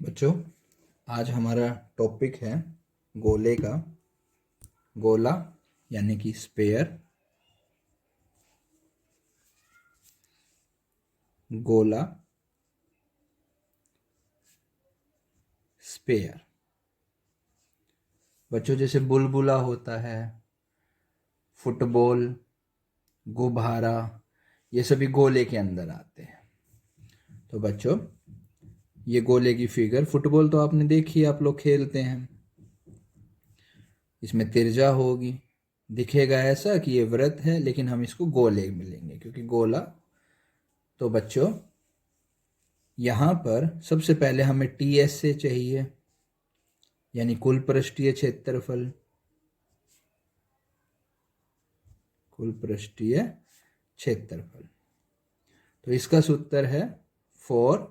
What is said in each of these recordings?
बच्चों, आज हमारा टॉपिक है गोले का। गोला यानी कि स्पेयर, गोला स्पेयर। बच्चों, जैसे बुलबुला होता है, फुटबॉल, गुब्बारा, ये सभी गोले के अंदर आते हैं। तो बच्चों, ये गोले की फिगर, फुटबॉल तो आपने देखी है, आप लोग खेलते हैं। इसमें तिरछा होगी, दिखेगा ऐसा कि ये वृत्त है, लेकिन हम इसको गोले मिलेंगे क्योंकि गोला। तो बच्चों, यहाँ पर सबसे पहले हमें टीएस से चाहिए, यानी कुल पृष्ठीय क्षेत्रफल। कुल पृष्ठीय क्षेत्रफल, तो इसका सूत्र है 4πr²।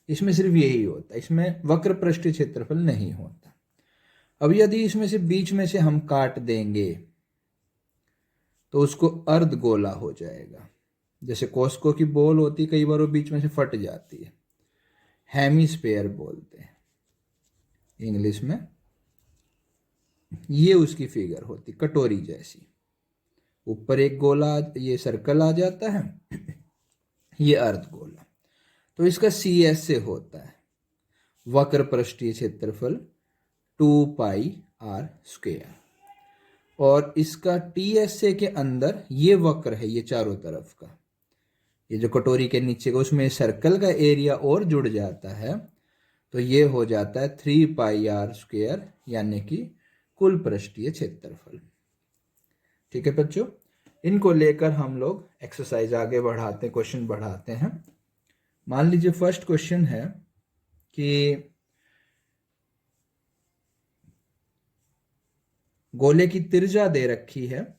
इसमें सिर्फ यही होता है, इसमें वक्र पृष्ठीय क्षेत्रफल नहीं होता। अब यदि इसमें से बीच में से हम काट देंगे तो उसको अर्धगोला हो जाएगा। जैसे कोस्को की बॉल होती, कई बार वो बीच में से फट जाती है, हेमिस्फेयर बोलते हैं इंग्लिश में। ये उसकी फिगर होती, कटोरी जैसी। ऊपर एक गोला, ये सर्कल आ जाता है, ये अर्धगोला। तो इसका CS से होता है वक्र पृष्ठीय क्षेत्रफल 2πr²। और इसका TSA के अंदर ये वक्र है, ये चारों तरफ का, ये जो कटोरी के नीचे का, उसमें सर्कल का एरिया और जुड़ जाता है, तो ये हो जाता है 3πr², यानी कि कुल पृष्ठीय क्षेत्रफल। ठीक है बच्चों, इनको लेकर हम लोग एक्सरसाइज आगे बढ़ाते हैं, क्वेश्चन बढ़ाते हैं। मान लीजिए फर्स्ट क्वेश्चन है कि गोले की त्रिज्या दे रखी है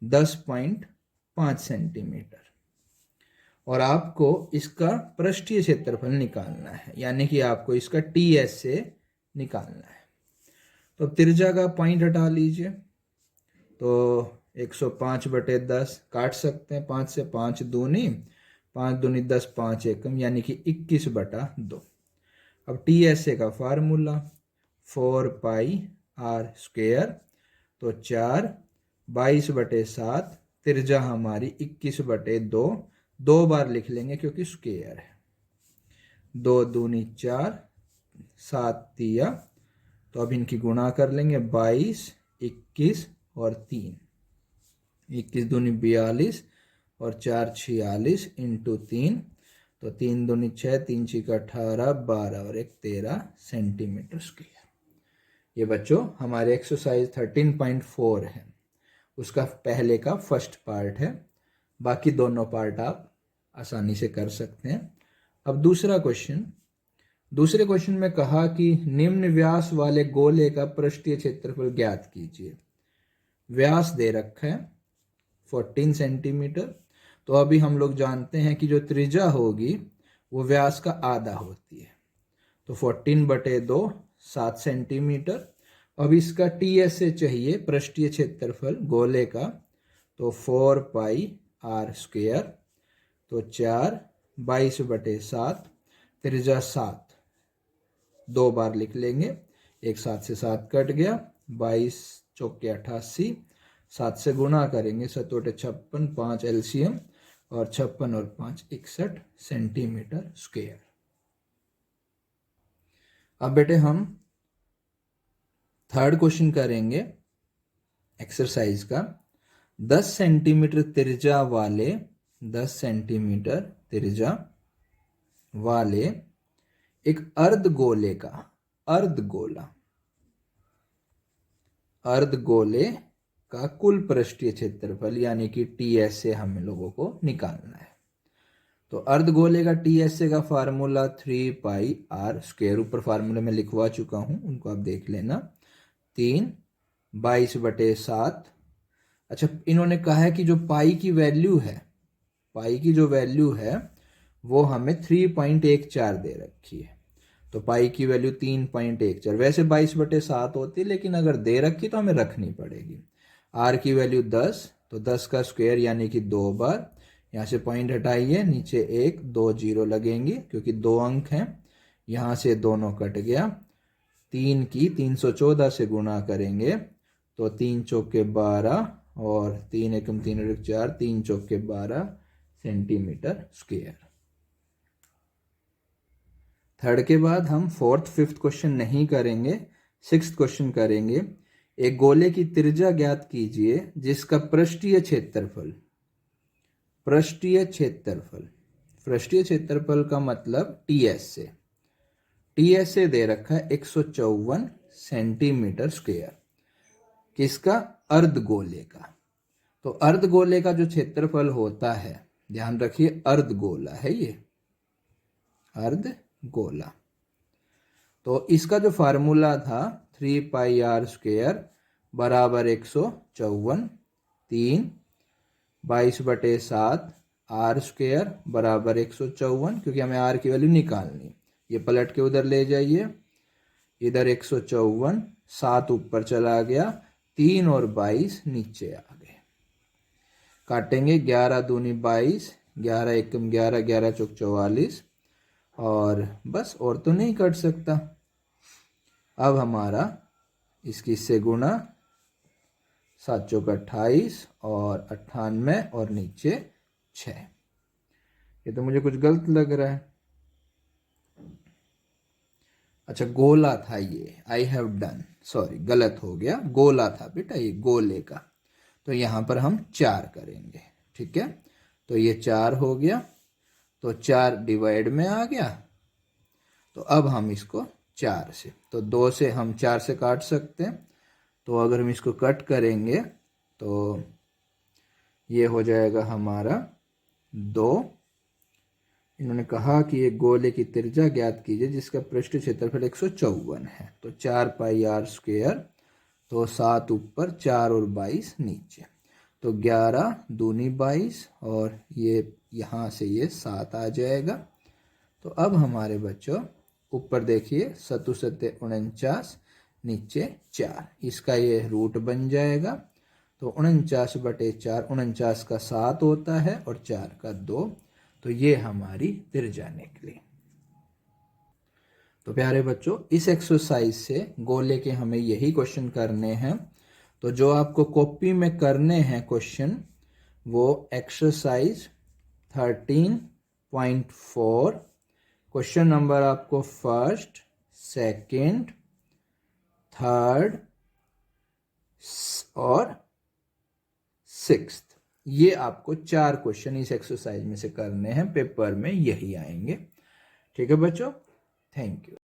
10.5 सेंटीमीटर और आपको इसका पृष्ठीय क्षेत्रफल निकालना है, यानी कि आपको इसका TS से निकालना है। तो त्रिज्या का पॉइंट हटा लीजिए, तो 105/10 काट सकते हैं, 5 से 5 दूनी, 5 दूनी 10, 5 एकम, यानी कि 21/2। अब TSA का फार्मूला 4πr², तो 4 22/7, त्रिज्या हमारी 21/2, 2 बार लिख लेंगे क्योंकि स्क्वायर है। 2 दूनी 4, 7 तिया, तो अब इनकी गुणा कर लेंगे, 22, 21 और 3, 21 दूनी 42 और 4 46 इंटू 3, तो 3 दूनी 6, 3 6 18, 12 और 1 13 सेंटीमीटर स्क्वायर। ये बच्चों हमारे एक्सरसाइज 13.4 है, उसका पहले का फर्स्ट पार्ट है। बाकी दोनों पार्ट आप आसानी से कर सकते हैं। अब दूसरा क्वेश्चन, दूसरे क्वेश्चन में कहा कि निम्न व्यास वाले गोले का पृष्ठीय क्षेत्रफल ज्ञात कीजिए। व्यास दे रखा है 14 सेंटीमीटर। तो अभी हम लोग जानते हैं कि जो त्रिज्या होगी वो व्यास का आधा होती है, तो 14/2 7 सेंटीमीटर। अब इसका TSA चाहिए, पृष्ठीय क्षेत्रफल गोले का, तो 4πr², तो 4 22/7, त्रिज्या 7, 2 बार लिख लेंगे, एक 7 से 7 कट गया, 22 चौके 88, 7 से गुणा करेंगे, 7 × 56, 5 LCM, और 56 और 5 61 सेंटीमीटर स्क्वायर। अब बेटे हम थर्ड क्वेश्चन करेंगे एक्सरसाइज का। 10 सेंटीमीटर त्रिज्या वाले, 10 सेंटीमीटर त्रिज्या वाले एक अर्धगोले का, अर्धगोले का कुल पृष्ठीय क्षेत्रफल, यानी कि TSA हम लोगों को निकालना है। तो अर्धगोले का TSA का फार्मूला 3πr², ऊपर फार्मूला में लिखवा चुका हूं, उनको आप देख लेना। 3 22/7। अच्छा, इन्होंने कहा है कि जो पाई की वैल्यू है, पाई की जो वैल्यू है वो हमें 3.14 दे रखी है, तो पाई की वैल्यू 3.14। वैसे 22/7 होती है, लेकिन अगर दे रखी तो हमें रखनी पड़ेगी। आर की वैल्यू 10, तो 10 का स्क्वायर यानी कि 2 बार, यहाँ से पॉइंट हटाइए, नीचे 1 2 0 लगेंगी क्योंकि 2 अंक हैं। यहाँ से दोनों कट गया। 3 की 314 से गुणा करेंगे तो 3 चौके 12 और 3 एकम 3 और 4, 3 चौके 12 सेंटीमीटर स्क्वायर। थर्ड के बाद हम फोर्थ फिफ्थ क्वेश्चन नहीं करेंगे, सिक्स्थ क्वेश्चन करेंगे। एक गोले की त्रिज्या ज्ञात कीजिए जिसका पृष्ठीय क्षेत्रफल, पृष्ठीय क्षेत्रफल, पृष्ठीय क्षेत्रफल का मतलब टीएस से, टीएस से दे रखा है 154 सेंटीमीटर स्क्वायर। किसका? अर्धगोले का। तो अर्धगोले का जो क्षेत्रफल होता है, ध्यान रखिए अर्धगोला है ये, अर्धगोला। तो इसका जो फार्मूला था 3 पाई आर स्क्वायर बराबर 154, 3 22/7 आर स्क्वायर बराबर 154, क्योंकि हमें आर की वैल्यू निकालनी। ये पलट के उधर ले जाइए, इधर 154, 7 ऊपर चला गया, 3 और 22 नीचे आ गए। काटेंगे, 11 दूनी 22, 11 एकम 11, 11 चौक 44, और बस और तो नहीं कट सकता। अब हमारा इसकी से गुणा, 7 चौक 28 और 98 और नीचे 6। ये तो मुझे कुछ गलत लग रहा है। अच्छा गोला था ये, आई हैव डन, सॉरी गलत हो गया, गोला था बेटा ये, गोले का। तो यहाँ पर हम 4 करेंगे, ठीक है। तो ये 4 हो गया, तो 4 डिवाइड में आ गया। तो अब हम इसको 4 से, तो 2 से हम 4 से काट सकते हैं। तो अगर हम इसको कट करेंगे तो ये हो जाएगा हमारा 2। इन्होंने कहा कि एक गोले की त्रिज्या ज्ञात कीजिए जिसका पृष्ठ क्षेत्रफल 154 है। तो 4 पाई आर स्क्वायर, तो 7 ऊपर, 4 और 22 नीचे, तो 11 दूनी 22 और ये यहाँ से ये 7 आ जाएगा। तो अब हमारे बच्चों ऊपर देखिए 7 7 49, नीचे 4, इसका ये रूट बन जाएगा। तो 49/4, 49 का 7 होता है और 4 का 2, तो ये हमारी त्रिज्या निकली। तो प्यारे बच्चों इस एक्सरसाइज से गोले के हमें यही क्वेश्चन करने हैं। तो जो आपको कॉपी में करने हैं क्वेश्चन, वो एक्सरसाइज 13.4, क्वेश्चन नंबर आपको फर्स्ट, सेकंड, थर्ड और सिक्स्थ, ये आपको 4 क्वेश्चन इस एक्सरसाइज में से करने हैं। पेपर में यही आएंगे, ठीक है बच्चों। Thank you.